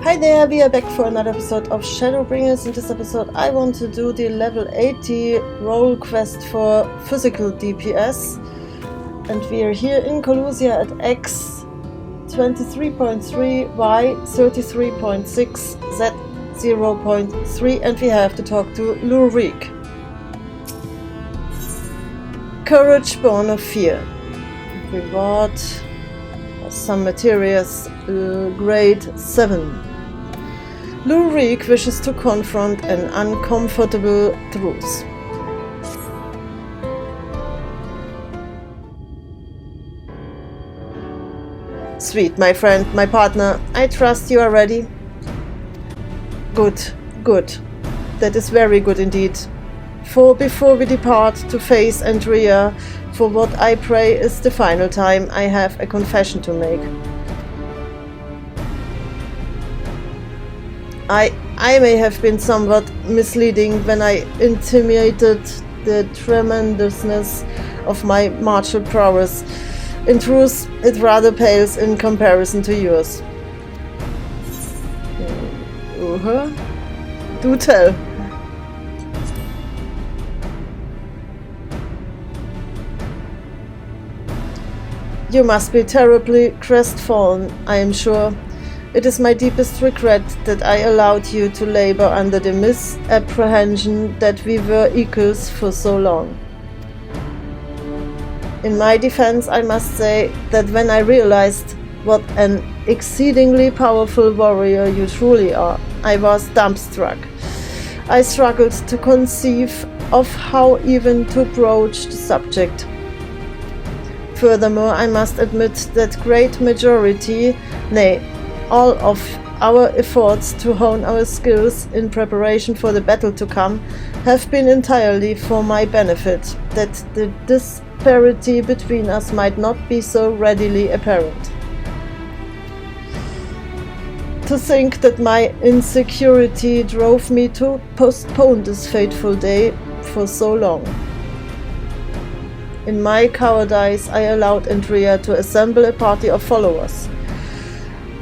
Hi there, we are back for another episode of Shadowbringers. In this episode I want to do the level 80 role quest for physical DPS. And we are here in Okamoza at X 23.3, Y 33.6, Z 0.3, and we have to talk to Lurik. Courage born of fear. Reward some materials, grade 7. Lurik wishes to confront an uncomfortable truth. Sweet, my friend, my partner, I trust you are ready. Good, good. That is very good indeed. For before we depart to face Andrea, for what I pray is the final time, I have a confession to make. I may have been somewhat misleading when I intimated the tremendousness of my martial prowess. In truth, it rather pales in comparison to yours. Do tell. You must be terribly crestfallen, I am sure. It is my deepest regret that I allowed you to labor under the misapprehension that we were equals for so long. In my defense, I must say that when I realized what an exceedingly powerful warrior you truly are, I was dumbstruck. I struggled to conceive of how even to broach the subject. Furthermore, I must admit that great majority, nay, all of our efforts to hone our skills in preparation for the battle to come have been entirely for my benefit, that the disparity between us might not be so readily apparent. To think that my insecurity drove me to postpone this fateful day for so long. In my cowardice, I allowed Andrea to assemble a party of followers.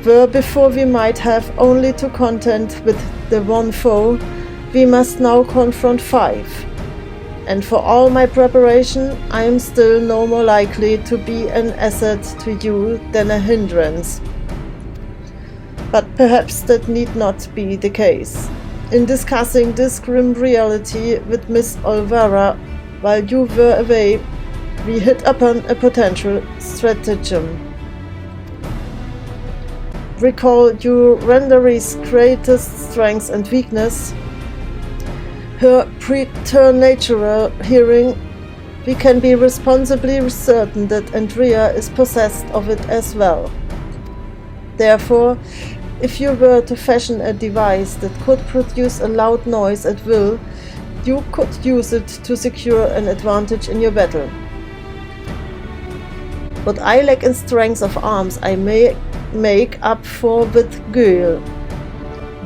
Where before we might have only to contend with the one foe, we must now confront 5. And for all my preparation, I am still no more likely to be an asset to you than a hindrance. But perhaps that need not be the case. In discussing this grim reality with Miss Olvera while you were away, we hit upon a potential stratagem. Recall your Rendery's greatest strength and weakness, her preternatural hearing. We can be responsibly certain that Andrea is possessed of it as well. Therefore, if you were to fashion a device that could produce a loud noise at will, you could use it to secure an advantage in your battle. What I lack in strength of arms, I may make up for with guile.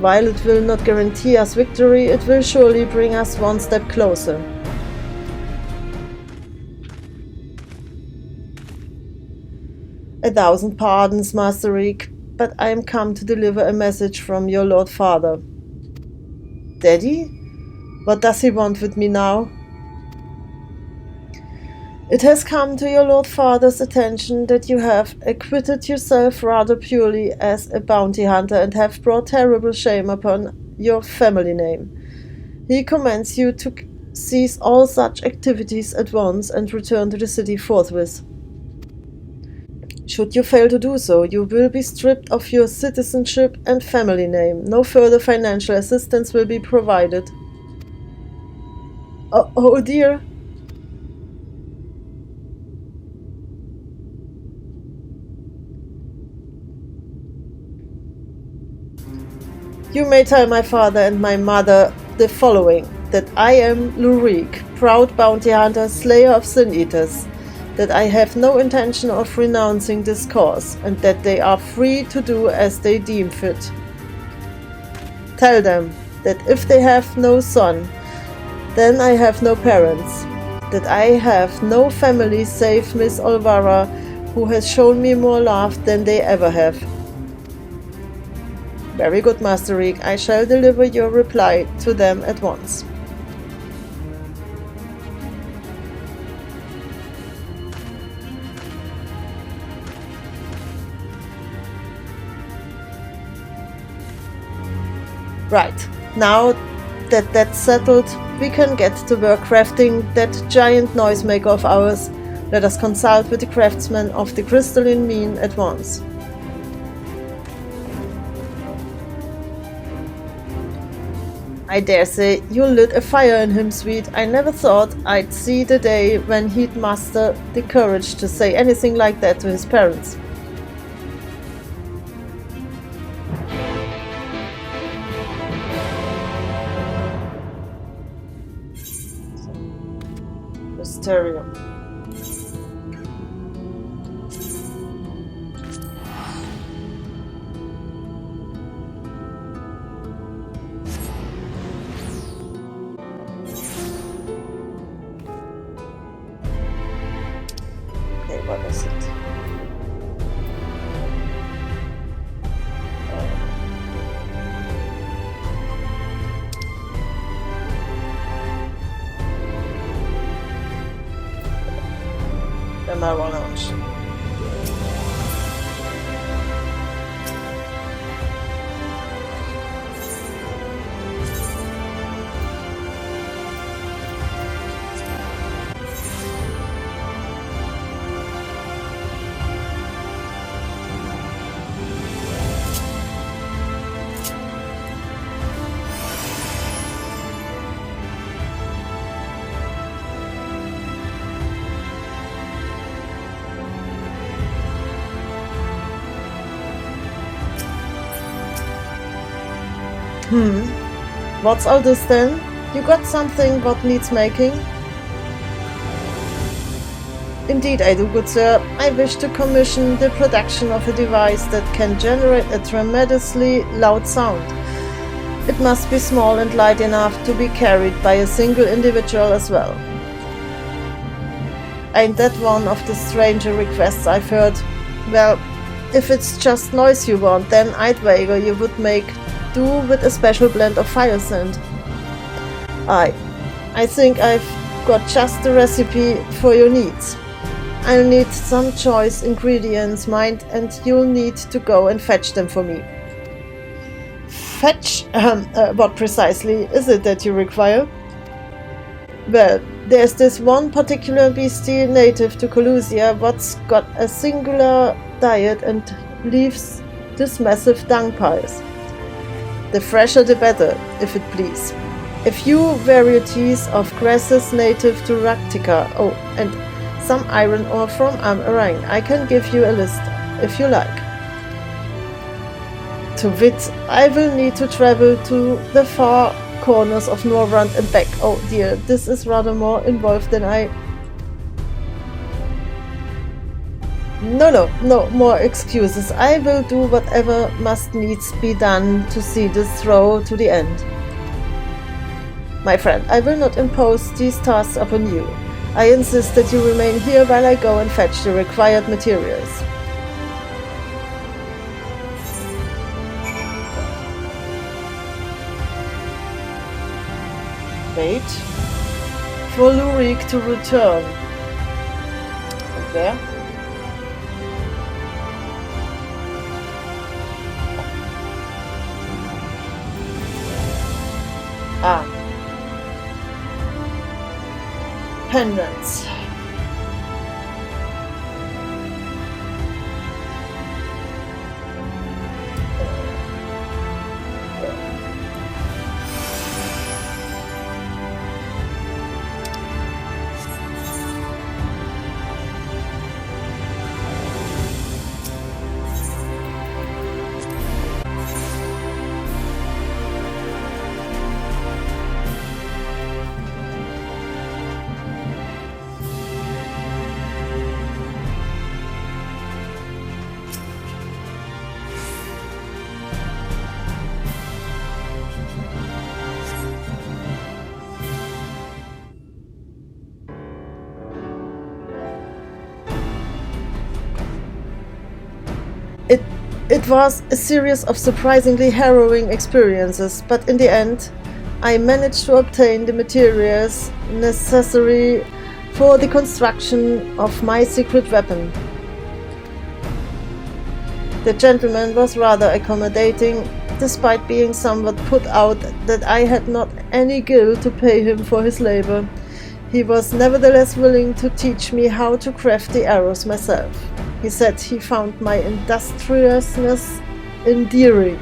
While it will not guarantee us victory, it will surely bring us one step closer. A thousand pardons, Master Reek, but I am come to deliver a message from your Lord Father. Daddy? What does he want with me now? It has come to your Lord Father's attention that you have acquitted yourself rather purely as a bounty hunter and have brought terrible shame upon your family name. He commands you to cease all such activities at once and return to the city forthwith. Should you fail to do so, you will be stripped of your citizenship and family name. No further financial assistance will be provided. Oh dear. You may tell my father and my mother the following, that I am Lurik, proud bounty hunter, slayer of sin-eaters, that I have no intention of renouncing this cause, and that they are free to do as they deem fit. Tell them that if they have no son, then I have no parents, that I have no family save Miss Olvera, who has shown me more love than they ever have. Very good, Master Reek. I shall deliver your reply to them at once. Right, now that that's settled, we can get to work crafting that giant noisemaker of ours. Let us consult with the craftsman of the crystalline mean at once. I dare say you lit a fire in him, sweet. I never thought I'd see the day when he'd muster the courage to say anything like that to his parents. Mysterium. Okay, what is it? The Marble Lounge. What's all this then? You got something what needs making? Indeed I do, good sir. I wish to commission the production of a device that can generate a tremendously loud sound. It must be small and light enough to be carried by a single individual as well. Ain't that one of the stranger requests I've heard? Well, if it's just noise you want, then I'd wager you would make do with a special blend of fire sand. I think I've got just the recipe for your needs. I'll need some choice ingredients, mind, and you'll need to go and fetch them for me. Fetch? What precisely is it that you require? Well, there's this one particular beastie native to Colusia what's got a singular diet and leaves this massive dung piles. The fresher the better, if it please. A few varieties of grasses native to Raktika, oh, and some iron ore from Amarang. I can give you a list, if you like. To wit, I will need to travel to the far corners of Norrand and back. Oh dear, this is rather more involved than I... No more excuses. I will do whatever must needs be done to see this through to the end. My friend, I will not impose these tasks upon you. I insist that you remain here while I go and fetch the required materials. Wait for Lurik to return. There. Pendants. It was a series of surprisingly harrowing experiences, but in the end, I managed to obtain the materials necessary for the construction of my secret weapon. The gentleman was rather accommodating, despite being somewhat put out that I had not any gil to pay him for his labor. He was nevertheless willing to teach me how to craft the arrows myself. He said he found my industriousness endearing.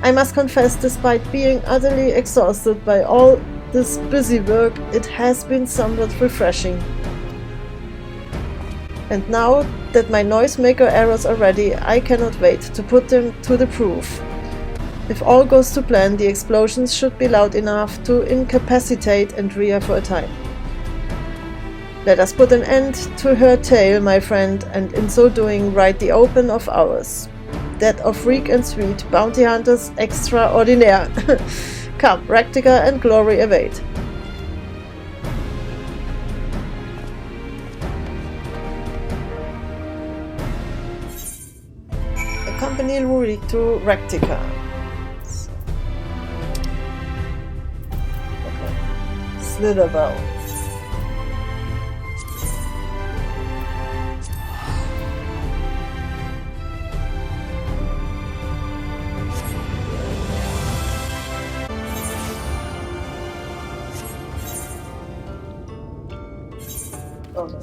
I must confess, despite being utterly exhausted by all this busy work, it has been somewhat refreshing. And now that my noisemaker arrows are ready, I cannot wait to put them to the proof. If all goes to plan, the explosions should be loud enough to incapacitate Andrea for a time. Let us put an end to her tale, my friend, and in so doing right the open of ours. That of Reek and Sweet, bounty hunters extraordinaire. Come, Raktika and glory await. Accompany Lurik to Raktika. Okay. Slitherbow. Oh no.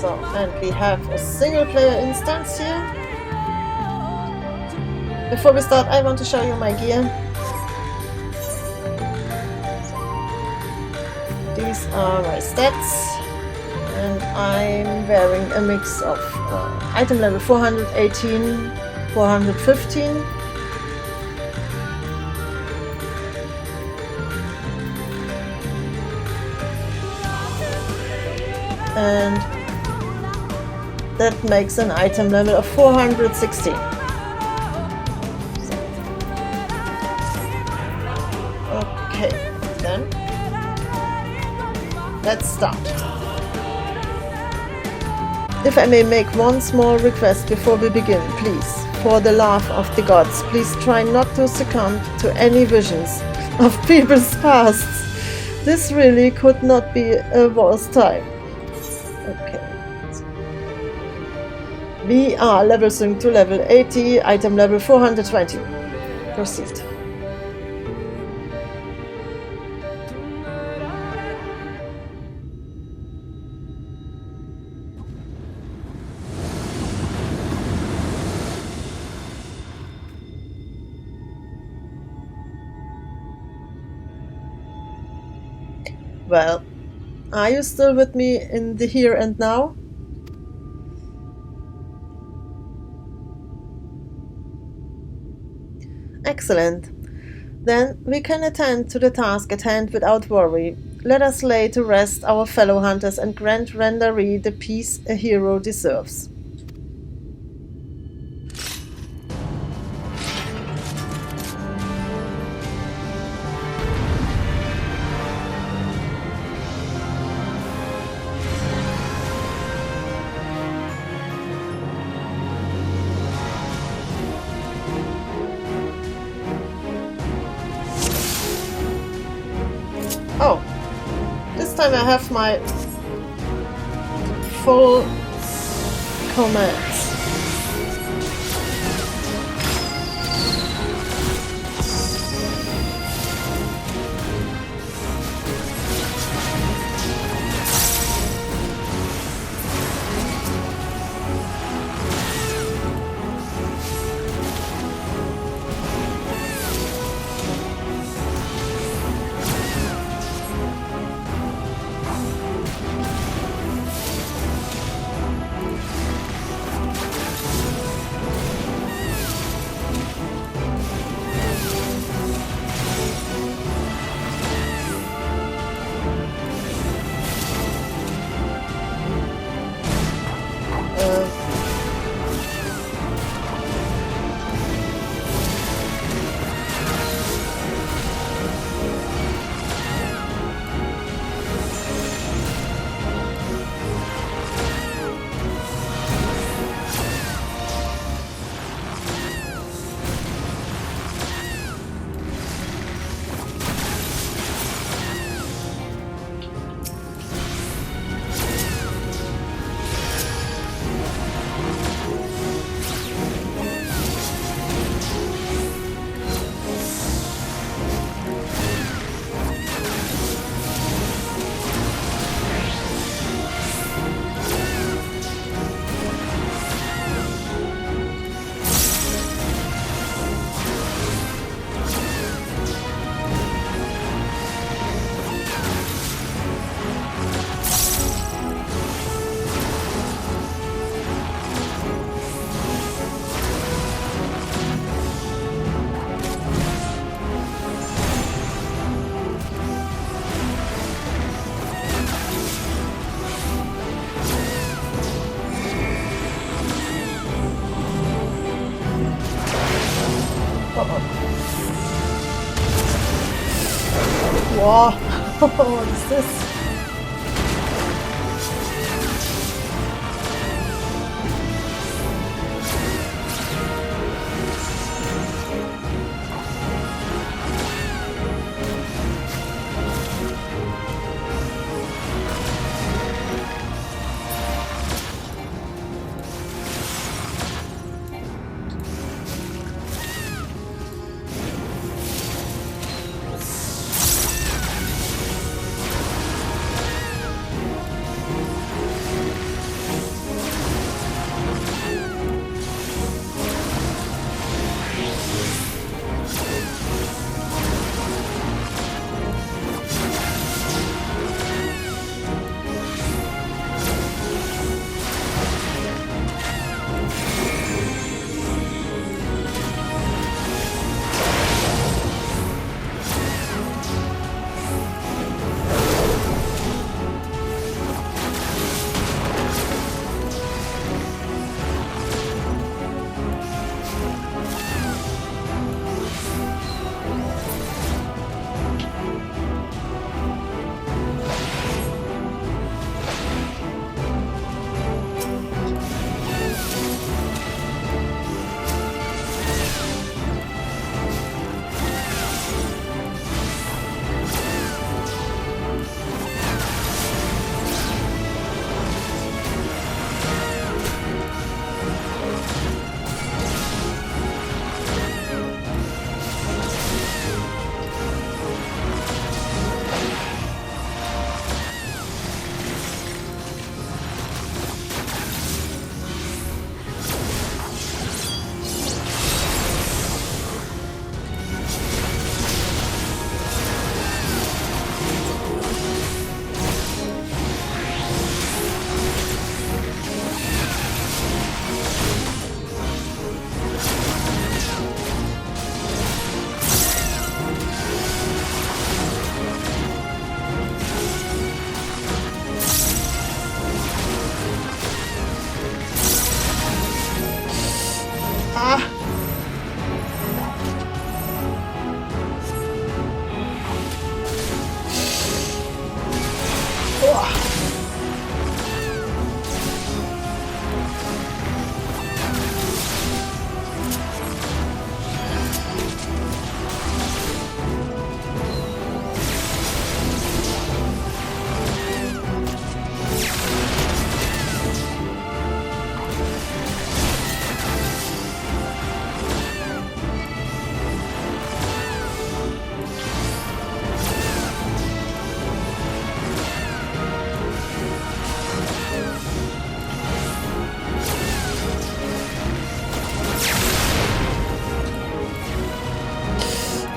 So, and we have a single player instance here. Before we start, I want to show you my gear. These are my stats, and I'm wearing a mix of item level 418, 415. And that makes an item level of 416. Okay, then let's start. If I may make one small request before we begin, please, for the love of the gods, please try not to succumb to any visions of people's pasts. This really could not be a worse time. Okay. We are level synced to level 80, item level 420. Proceed. Well, are you still with me in the here and now? Excellent. Then we can attend to the task at hand without worry. Let us lay to rest our fellow hunters and grant Rendaree the peace a hero deserves. Oh, this time I have my full commands. Wow, what is this?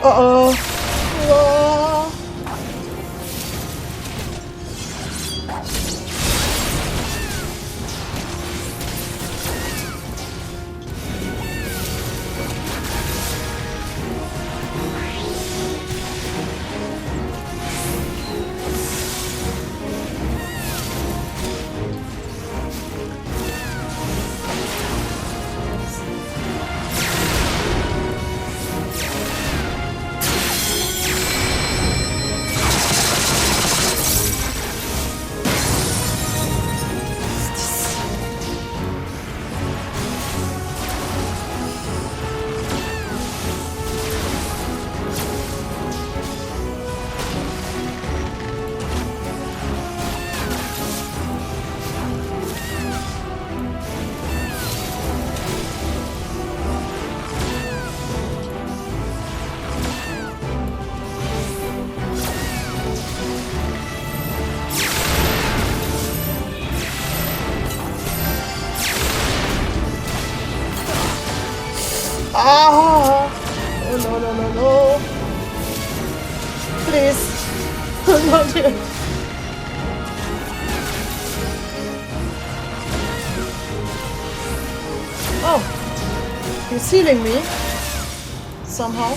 Uh-oh. Whoa. Ah! Oh no, no, no, no. Please. Not here. Oh. He's healing me. Somehow.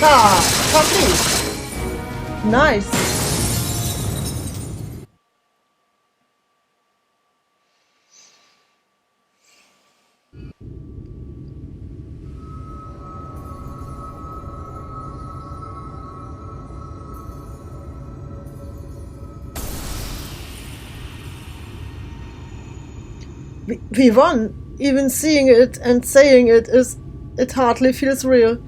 Ah, complete. Nice. We won. Even seeing it and saying it hardly feels real.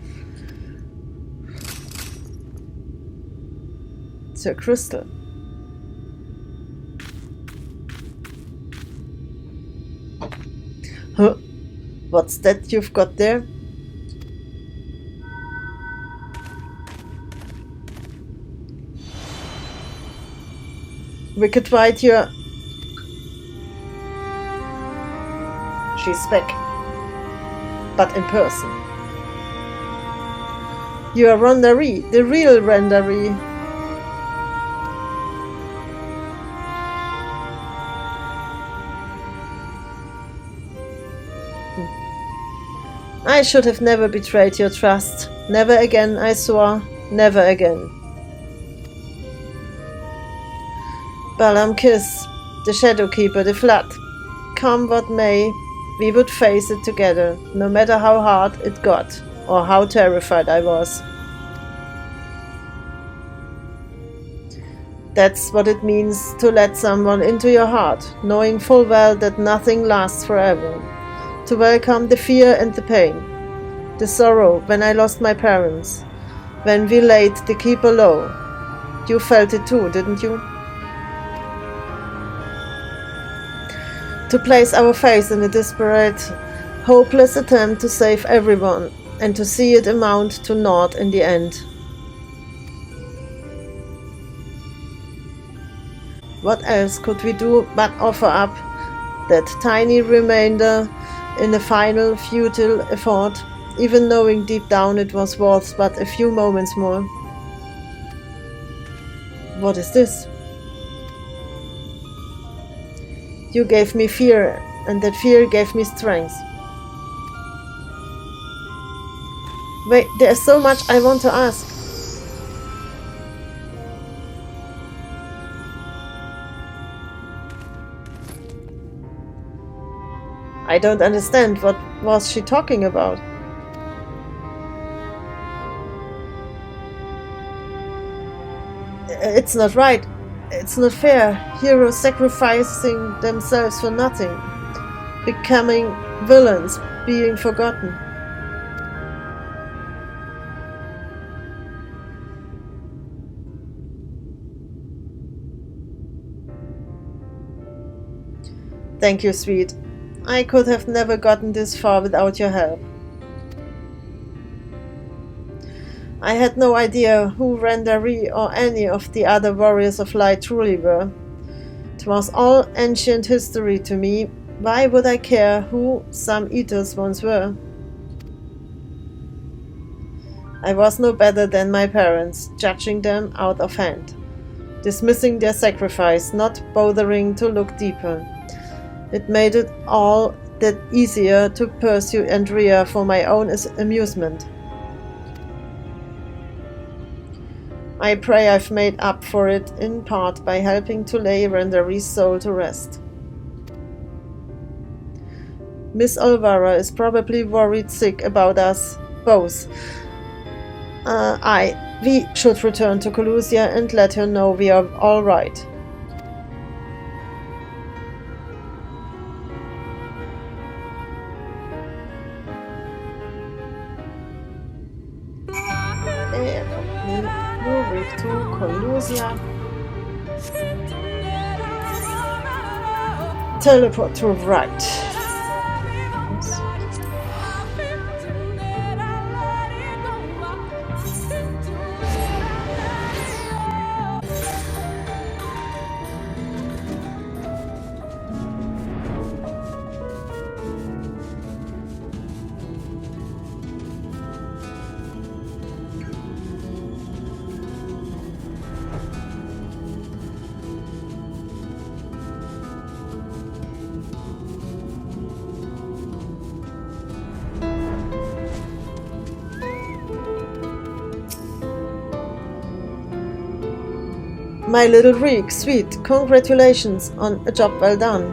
It's a crystal. Huh? What's that you've got there? Wicked White, you're... She's back. But in person. You are Rondaree, the real Rondaree. I should have never betrayed your trust. Never again, I swore. Never again. Balam Kiss, the Shadowkeeper, the Flood. Come what may, we would face it together, no matter how hard it got, or how terrified I was. That's what it means to let someone into your heart, knowing full well that nothing lasts forever. To welcome the fear and the pain, the sorrow when I lost my parents, when we laid the Keeper low. You felt it too, didn't you? To place our faith in a desperate, hopeless attempt to save everyone, and to see it amount to naught in the end. What else could we do but offer up that tiny remainder in a final futile effort, even knowing deep down it was worth but a few moments more? What is this? You gave me fear, and that fear gave me strength. Wait, there's so much I want to ask. I don't understand. What was she talking about? It's not right. It's not fair. Heroes sacrificing themselves for nothing. Becoming villains, being forgotten. Thank you, sweet. I could have never gotten this far without your help. I had no idea who Rondaree or any of the other warriors of light truly were. It was all ancient history to me. Why would I care who some eaters once were? I was no better than my parents, judging them out of hand, dismissing their sacrifice, not bothering to look deeper. It made it all that easier to pursue Andrea for my own amusement. I pray I've made up for it in part by helping to lay Rondaree's soul to rest. Miss Olvara is probably worried sick about us both. We should return to Colusia and let her know we are all right. Moving to Colusia. Teleport to right. My little Reek, sweet, congratulations on a job well done.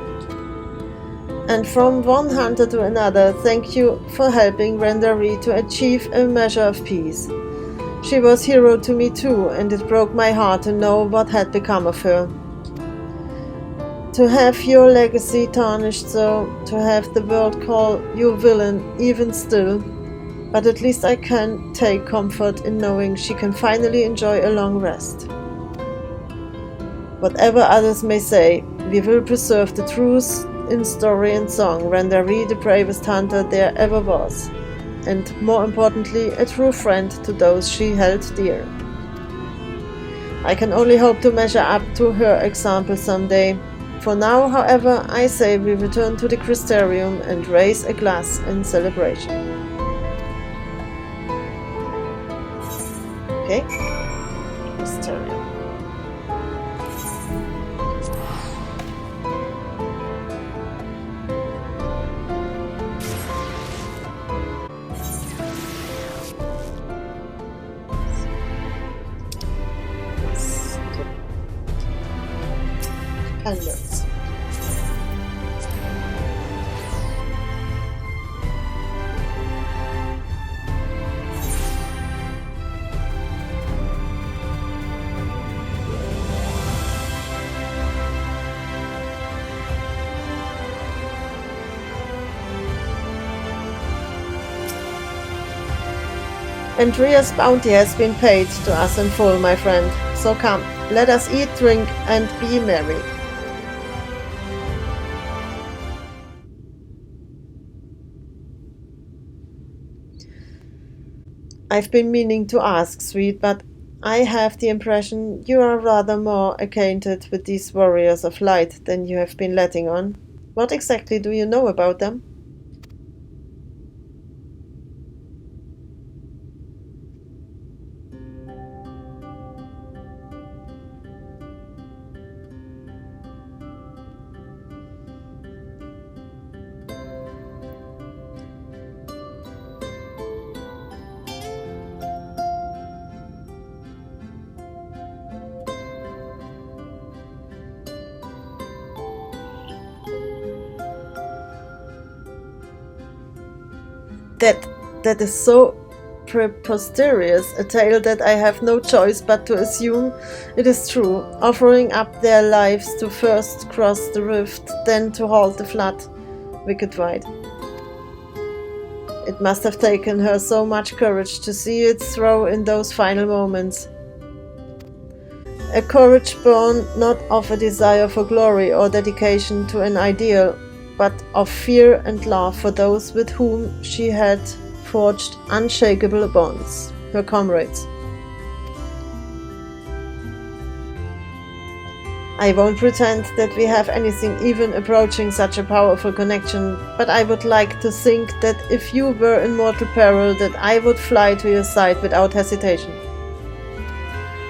And from one hunter to another, thank you for helping Rendari to achieve a measure of peace. She was hero to me too, and it broke my heart to know what had become of her. To have your legacy tarnished so, to have the world call you villain even still, but at least I can take comfort in knowing she can finally enjoy a long rest. Whatever others may say, we will preserve the truth in story and song. Rendari, the bravest hunter there ever was, and more importantly, a true friend to those she held dear. I can only hope to measure up to her example someday. For now, however, I say we return to the Crystarium and raise a glass in celebration. Okay? Crystarium. Pendants. Andrea's bounty has been paid to us in full, my friend. So come, let us eat, drink, and be merry. I've been meaning to ask, sweet, but I have the impression you are rather more acquainted with these warriors of light than you have been letting on. What exactly do you know about them? That is so preposterous, a tale that I have no choice but to assume it is true, offering up their lives to first cross the rift, then to halt the flood. Wicked White. It must have taken her so much courage to see it through in those final moments. A courage born not of a desire for glory or dedication to an ideal, but of fear and love for those with whom she had forged unshakable bonds, her comrades. I won't pretend that we have anything even approaching such a powerful connection, but I would like to think that if you were in mortal peril, that I would fly to your side without hesitation.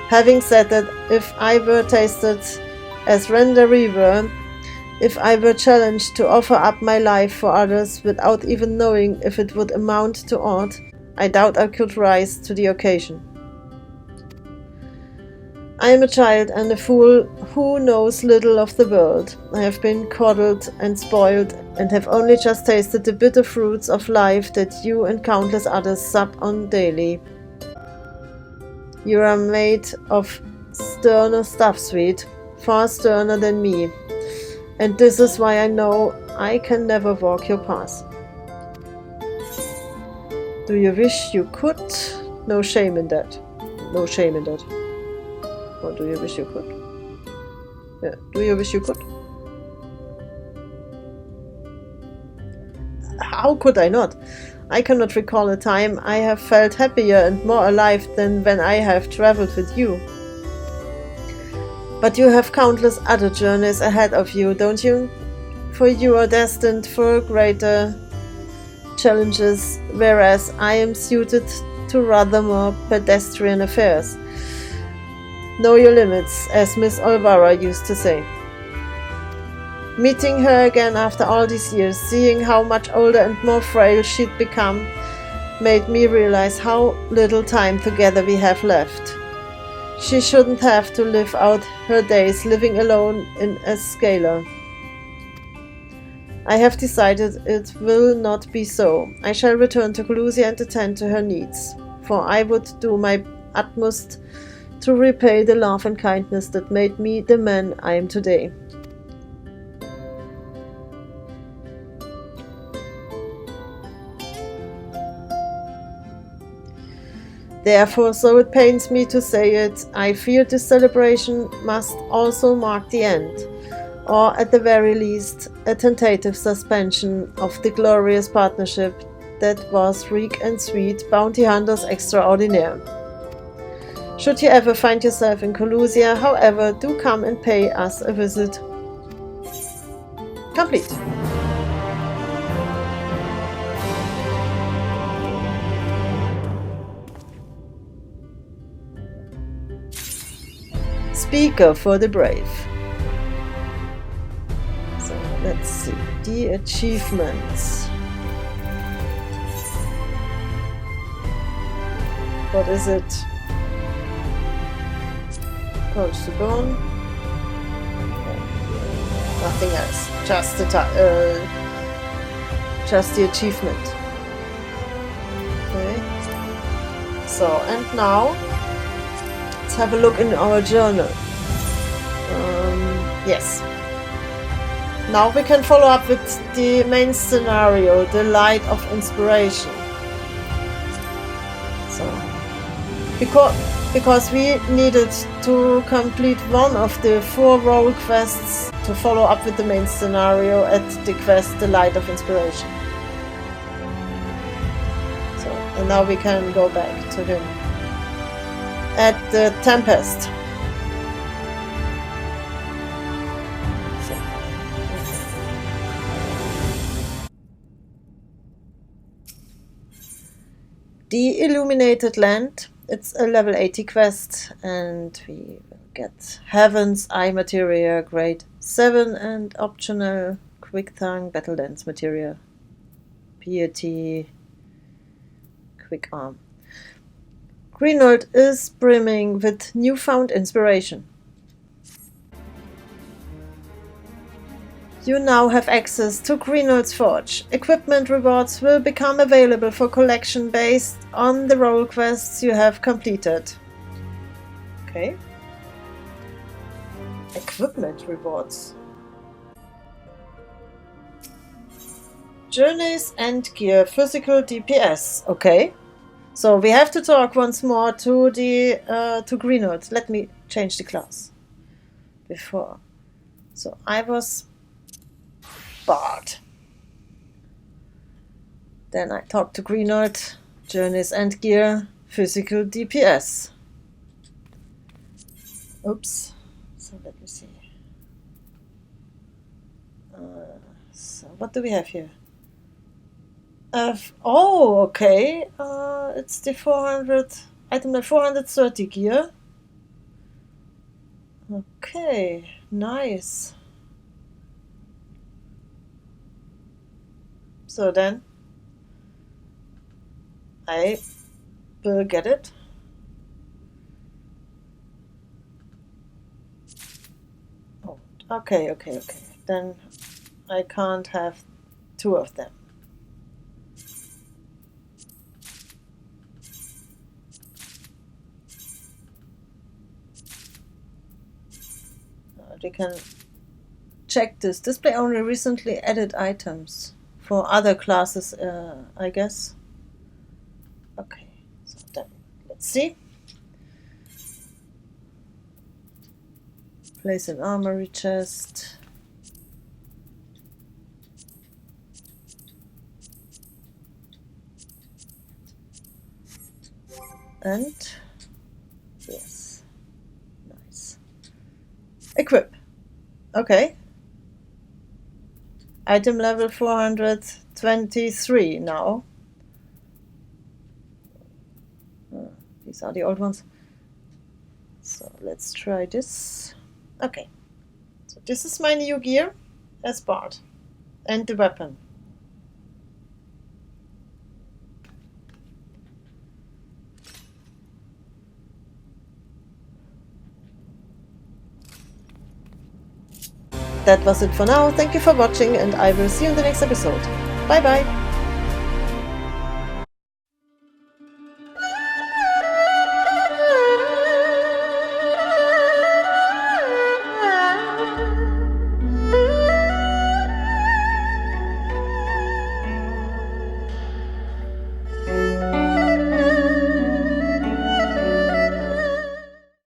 Having said that, if I were tasted as Rendari were, if I were challenged to offer up my life for others without even knowing if it would amount to aught, I doubt I could rise to the occasion. I am a child and a fool who knows little of the world. I have been coddled and spoiled and have only just tasted the bitter fruits of life that you and countless others sup on daily. You are made of sterner stuff, sweet, far sterner than me. And this is why I know I can never walk your path. Do you wish you could? No shame in that. No shame in that. Or do you wish you could? Yeah, do you wish you could? How could I not? I cannot recall a time I have felt happier and more alive than when I have traveled with you. But you have countless other journeys ahead of you, don't you? For you are destined for greater challenges, whereas I am suited to rather more pedestrian affairs. Know your limits, as Miss Olvara used to say. Meeting her again after all these years, seeing how much older and more frail she'd become, made me realize how little time together we have left. She shouldn't have to live out her days living alone in a scalar. I have decided it will not be so. I shall return to Colusia and attend to her needs, for I would do my utmost to repay the love and kindness that made me the man I am today. Therefore, so it pains me to say it, I fear this celebration must also mark the end, or at the very least, a tentative suspension of the glorious partnership that was Reek and Sweet Bounty Hunters Extraordinaire. Should you ever find yourself in Colusia, however, do come and pay us a visit. Complete. Speaker for the brave. So let's see the achievements. What is it? Coach to Bone. Nothing else. Just the achievement. Okay. So and now let's have a look in our journal. Yes. Now we can follow up with the main scenario, the Light of Inspiration. So, because we needed to complete one of the 4 role quests to follow up with the main scenario at the quest, the Light of Inspiration. So, and now we can go back to him. At the Tempest. The Illuminated Land, it's a level 80 quest, and we will get Heaven's Eye materia, grade 7, and optional Quick Tongue Battle Dance materia, Piety, Quick Arm. Greenwood is brimming with newfound inspiration. You now have access to Greenwood's Forge. Equipment rewards will become available for collection based on the role quests you have completed. Okay. Equipment rewards. Journeys and gear, physical DPS. Okay. So we have to talk once more to to Greenwood. Let me change the class. Before. So I was Bard. Then I talked to Greenwood, Journeys and Gear, Physical DPS. Oops. So let me see. So what do we have here? Oh, okay. It's the 400 item, the 430 gear. Okay, nice. So then I will get it. Oh, okay. Then I can't have 2 of them. We can check this. Display only recently added items. For other classes, I guess. Okay, so then let's see. Place an armory chest. And yes, nice. Equip. Okay. Item level 423 now. These are the old ones. So let's try this. Okay. So this is my new gear as Bard. And the weapon. That was it for now. Thank you for watching, and I will see you in the next episode. Bye bye!